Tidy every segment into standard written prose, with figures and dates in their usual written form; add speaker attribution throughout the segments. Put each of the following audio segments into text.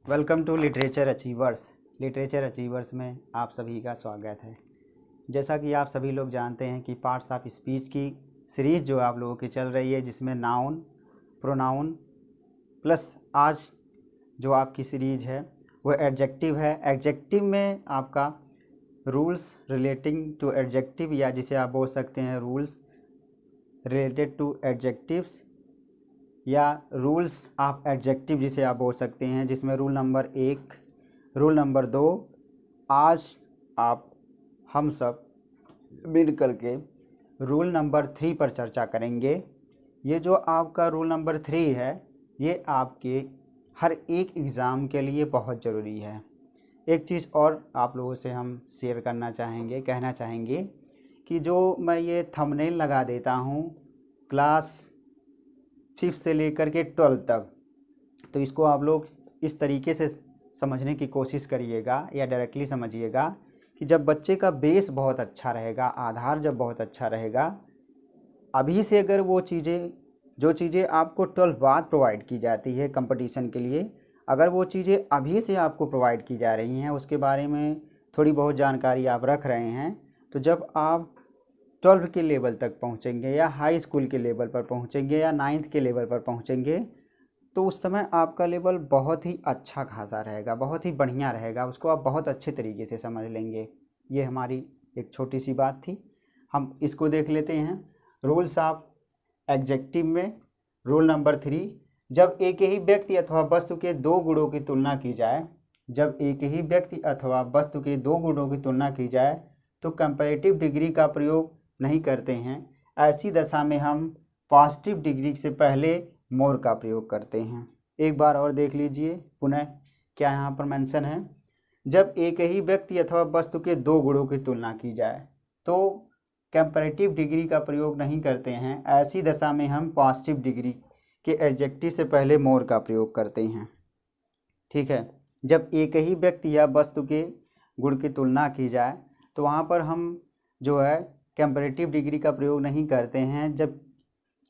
Speaker 1: Welcome to literature achievers. Literature achievers में आप सभी का स्वागत है। जैसा कि आप सभी लोग जानते हैं कि पार्ट्स ऑफ स्पीच की सीरीज़ जो आप लोगों की चल रही है, जिसमें नाउन, प्रोनाउन प्लस आज जो आपकी सीरीज़ है वो एडजेक्टिव है। एडजेक्टिव में आपका रूल्स रिलेटिंग टू एडजेक्टिव, या जिसे आप बोल सकते हैं रूल्स रिलेटेड टू एडजेक्टिव्स, या रूल्स ऑफ एडजेक्टिव जिसे आप बोल सकते हैं, जिसमें रूल नंबर 1, रूल नंबर 2 आज हम सब मिल करके रूल नंबर 3 पर चर्चा करेंगे। ये जो आपका रूल नंबर 3 है, ये आपके हर एक एग्ज़ाम के लिए बहुत ज़रूरी है। एक चीज़ और आप लोगों से हम शेयर करना चाहेंगे, कहना चाहेंगे कि जो मैं ये थंबनेल लगा देता हूँ क्लास 5 से लेकर के 12 तक, तो इसको आप लोग इस तरीके से समझने की कोशिश करिएगा या डायरेक्टली समझिएगा कि जब बच्चे का बेस बहुत अच्छा रहेगा, आधार जब बहुत अच्छा रहेगा, अभी से अगर वो चीज़ें जो चीज़ें आपको 12 बाद प्रोवाइड की जाती है कंपटीशन के लिए, अगर वो चीज़ें अभी से आपको प्रोवाइड की जा रही हैं, उसके बारे में थोड़ी बहुत जानकारी आप रख रहे हैं, तो जब आप 12 के लेवल तक पहुंचेंगे या हाई स्कूल के लेवल पर पहुंचेंगे या 9th के लेवल पर पहुंचेंगे, तो उस समय आपका लेवल बहुत ही अच्छा खासा रहेगा, बहुत ही बढ़िया रहेगा, उसको आप बहुत अच्छे तरीके से समझ लेंगे। ये हमारी एक छोटी सी बात थी। हम इसको देख लेते हैं। रूल्स ऑफ एडजेक्टिव में रूल नंबर 3, जब एक ही व्यक्ति अथवा वस्तु के दो गुणों की तुलना की जाए, जब एक ही व्यक्ति अथवा वस्तु के दो गुणों की तुलना की जाए तो कंपैरेटिव डिग्री का प्रयोग नहीं करते हैं। ऐसी दशा में हम पॉजिटिव डिग्री से पहले मोर का प्रयोग करते हैं। एक बार और देख लीजिए पुनः, क्या यहाँ पर मेंशन है, जब एक ही व्यक्ति अथवा वस्तु के दो गुणों की तुलना की जाए तो कंपैरेटिव डिग्री का प्रयोग नहीं करते हैं। ऐसी दशा में हम पॉजिटिव डिग्री के एडजेक्टिव से पहले मोर का प्रयोग करते हैं। ठीक है, जब एक ही व्यक्ति या वस्तु के गुण की तुलना की जाए तो वहाँ पर हम जो है कंपैरेटिव डिग्री का प्रयोग नहीं करते हैं। जब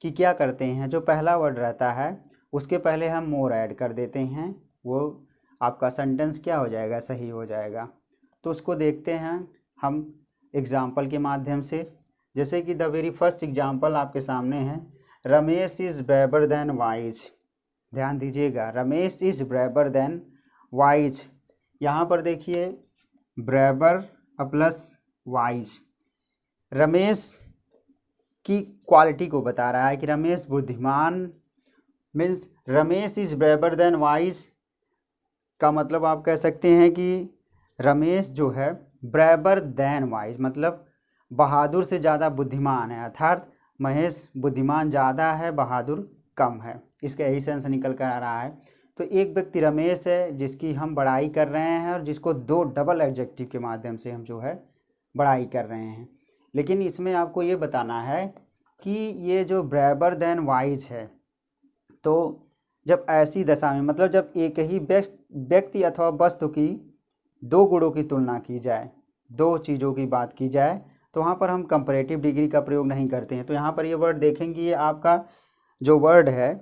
Speaker 1: कि क्या करते हैं, जो पहला वर्ड रहता है उसके पहले हम मोर ऐड कर देते हैं, वो आपका सेंटेंस क्या हो जाएगा, सही हो जाएगा। तो उसको देखते हैं हम एग्जाम्पल के माध्यम से। जैसे कि द वेरी फर्स्ट एग्जाम्पल आपके सामने है, Ramesh is braver than wise. ध्यान दीजिएगा, Ramesh is braver than wise. यहाँ पर देखिए ब्रेवर प्लस वाइज रमेश की क्वालिटी को बता रहा है कि रमेश बुद्धिमान, means Ramesh is braver than wise का मतलब आप कह सकते हैं कि रमेश जो है ब्रेवर देन वाइज मतलब बहादुर से ज़्यादा बुद्धिमान है, अर्थात महेश बुद्धिमान ज़्यादा है, बहादुर कम है। इसका यही सेंस निकल कर आ रहा है। तो एक व्यक्ति रमेश है जिसकी हम बड़ाई कर रहे हैं और जिसको दो डबल एडजेक्टिव के माध्यम से हम जो है बड़ाई कर रहे हैं। लेकिन इसमें आपको ये बताना है कि ये जो ब्रेवर देन वाइज है, तो जब ऐसी दशा में मतलब जब एक ही व्यक्ति अथवा वस्तु की दो गुणों की तुलना की जाए, दो चीज़ों की बात की जाए, तो वहाँ पर हम कंपैरेटिव डिग्री का प्रयोग नहीं करते हैं। तो यहाँ पर ये वर्ड देखेंगे, ये आपका जो वर्ड है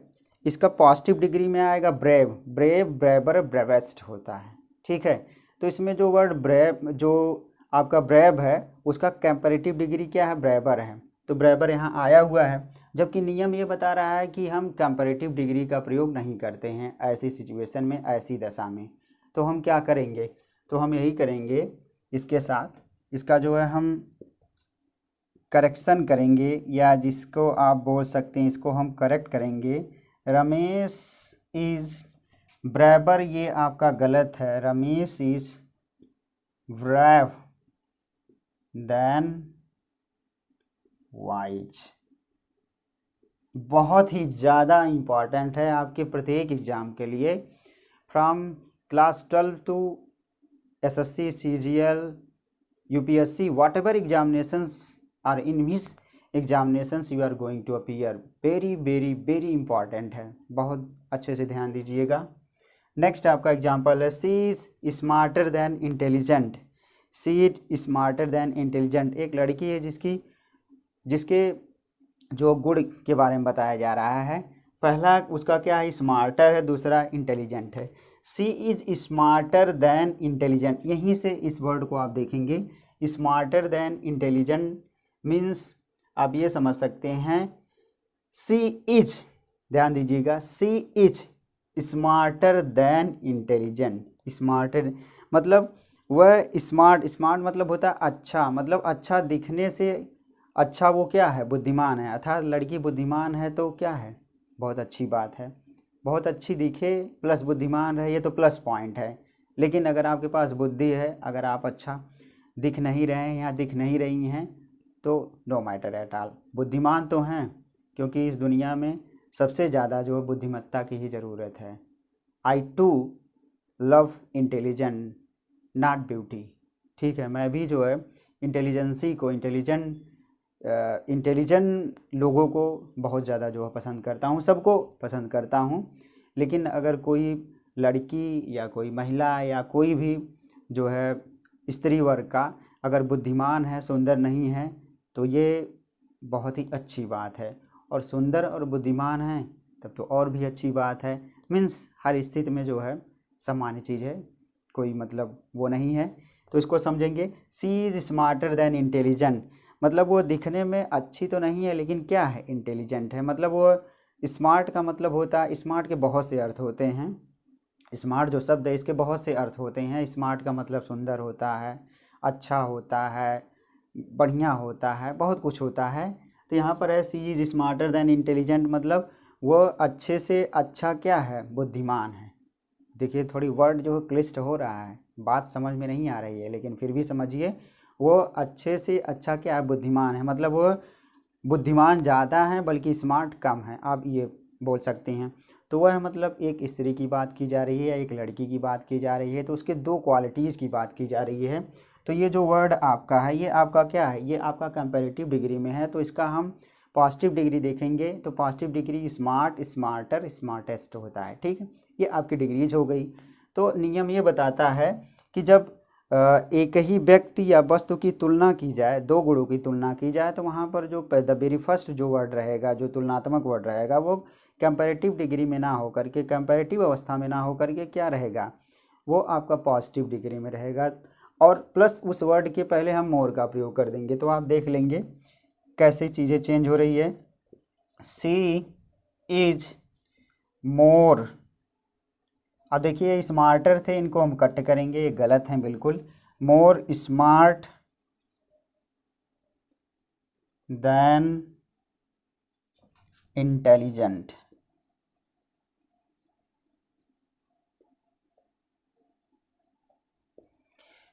Speaker 1: इसका पॉजिटिव डिग्री में आएगा ब्रेव, ब्रेव, ब्रेवर, ब्रेवेस्ट होता है। ठीक है, तो इसमें जो वर्ड ब्रेव, जो आपका ब्रेव है, उसका कंपैरेटिव डिग्री क्या है, ब्रेवर है। तो ब्रेवर यहाँ आया हुआ है, जबकि नियम ये बता रहा है कि हम कंपैरेटिव डिग्री का प्रयोग नहीं करते हैं ऐसी सिचुएशन में, ऐसी दशा में। तो हम क्या करेंगे, तो हम यही करेंगे, इसके साथ इसका जो है हम करेक्शन करेंगे, या जिसको आप बोल सकते हैं इसको हम करेक्ट करेंगे। रमेश इज़ ब्रेवर, ये आपका गलत है, Ramesh is brave then wise. बहुत ही ज़्यादा इम्पॉर्टेंट है आपके प्रत्येक एग्ज़ाम के लिए, from class 12 to SSC, CGL, UPSC, whatever examinations are in which examinations you are going to appear, very very very important है, बहुत अच्छे से ध्यान दीजिएगा। नेक्स्ट आपका एग्जाम्पल है, she is smarter than intelligent. She is smarter than intelligent, एक लड़की है जिसके जो गुण के बारे में बताया जा रहा है। पहला उसका क्या है, स्मार्टर है, दूसरा इंटेलिजेंट है। She is smarter than intelligent, यहीं से इस वर्ड को आप देखेंगे। स्मार्टर देन इंटेलिजेंट मीन्स आप ये समझ सकते हैं शी इज, ध्यान दीजिएगा, she is smarter than intelligent. Smarter मतलब वह स्मार्ट, स्मार्ट मतलब होता है अच्छा, मतलब अच्छा दिखने से अच्छा वो क्या है, बुद्धिमान है। अर्थात लड़की बुद्धिमान है तो क्या है, बहुत अच्छी बात है। बहुत अच्छी दिखे प्लस बुद्धिमान रहे, ये तो प्लस पॉइंट है। लेकिन अगर आपके पास बुद्धि है, अगर आप अच्छा दिख नहीं रहे हैं या दिख नहीं रही हैं तो नो मैटर एट ऑल, बुद्धिमान तो हैं, क्योंकि इस दुनिया में सबसे ज़्यादा जो बुद्धिमत्ता की ही ज़रूरत है। I too love intelligent not beauty, ठीक है, मैं भी जो है इंटेलिजेंसी को, इंटेलिजेंट लोगों को बहुत ज़्यादा जो है पसंद करता हूँ, सबको पसंद करता हूँ। लेकिन अगर कोई लड़की या कोई महिला या कोई भी जो है स्त्री वर्ग का अगर बुद्धिमान है, सुंदर नहीं है, तो ये बहुत ही अच्छी बात है। और सुंदर और बुद्धिमान है तब तो और भी अच्छी बात है। मीन्स हर स्थिति में जो है सामान्य चीज़ है, कोई मतलब वो नहीं है। तो इसको समझेंगे, सी इज़ स्मार्टर देन इंटेलिजेंट, मतलब वो दिखने में अच्छी तो नहीं है लेकिन क्या है, इंटेलिजेंट है। मतलब वो स्मार्ट का मतलब होता है, स्मार्ट के बहुत से अर्थ होते हैं। स्मार्ट जो शब्द है इसके बहुत से अर्थ होते हैं। स्मार्ट का मतलब सुंदर होता है, अच्छा होता है, बढ़िया होता है, बहुत कुछ होता है। तो यहाँ पर है she is smarter than intelligent, मतलब वो अच्छे से अच्छा क्या है, बुद्धिमान है। देखिए थोड़ी वर्ड जो क्लिष्ट हो रहा है, बात समझ में नहीं आ रही है, लेकिन फिर भी समझिए, वो अच्छे से अच्छा क्या है, बुद्धिमान है। मतलब वो बुद्धिमान ज़्यादा है बल्कि स्मार्ट कम है, आप ये बोल सकते हैं। तो वह मतलब एक स्त्री की बात की जा रही है, एक लड़की की बात की जा रही है, तो उसके दो क्वालिटीज़ की बात की जा रही है। तो ये जो वर्ड आपका है, ये आपका क्या है, ये आपका कंपैरेटिव डिग्री में है, तो इसका हम पॉजिटिव डिग्री देखेंगे। तो positive degree smart, smarter, smartest होता है, ठीक है। ये आपकी डिग्रीज हो गई। तो नियम ये बताता है कि जब एक ही व्यक्ति या वस्तु की तुलना की जाए, दो गुणों की तुलना की जाए, तो वहाँ पर जो द वेरी फर्स्ट जो वर्ड रहेगा, जो तुलनात्मक वर्ड रहेगा, वो कंपैरेटिव डिग्री में ना हो करके, कंपैरेटिव अवस्था में ना हो करके क्या रहेगा, वो आपका पॉजिटिव डिग्री में रहेगा। और प्लस उस वर्ड के पहले हम मोर का प्रयोग कर देंगे। तो आप देख लेंगे कैसे चीज़ें चेंज हो रही है। सी इज मोर, अब देखिए स्मार्टर थे, इनको हम कट करेंगे, ये गलत हैं बिल्कुल। More smart than intelligent,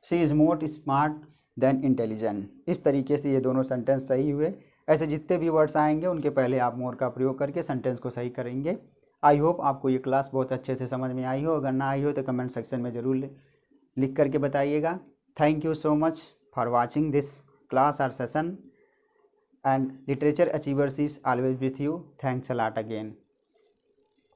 Speaker 1: she is more smart than intelligent. इस तरीके से ये दोनों सेंटेंस सही हुए। ऐसे जितने भी वर्ड्स आएंगे उनके पहले आप मोर का प्रयोग करके सेंटेंस को सही करेंगे। आई होप आपको ये क्लास बहुत अच्छे से समझ में आई हो। अगर ना आई हो तो कमेंट सेक्शन में ज़रूर लिख करके बताइएगा। Thank you so much for watching this class और session, and literature achievers is always with you. Thanks a lot again.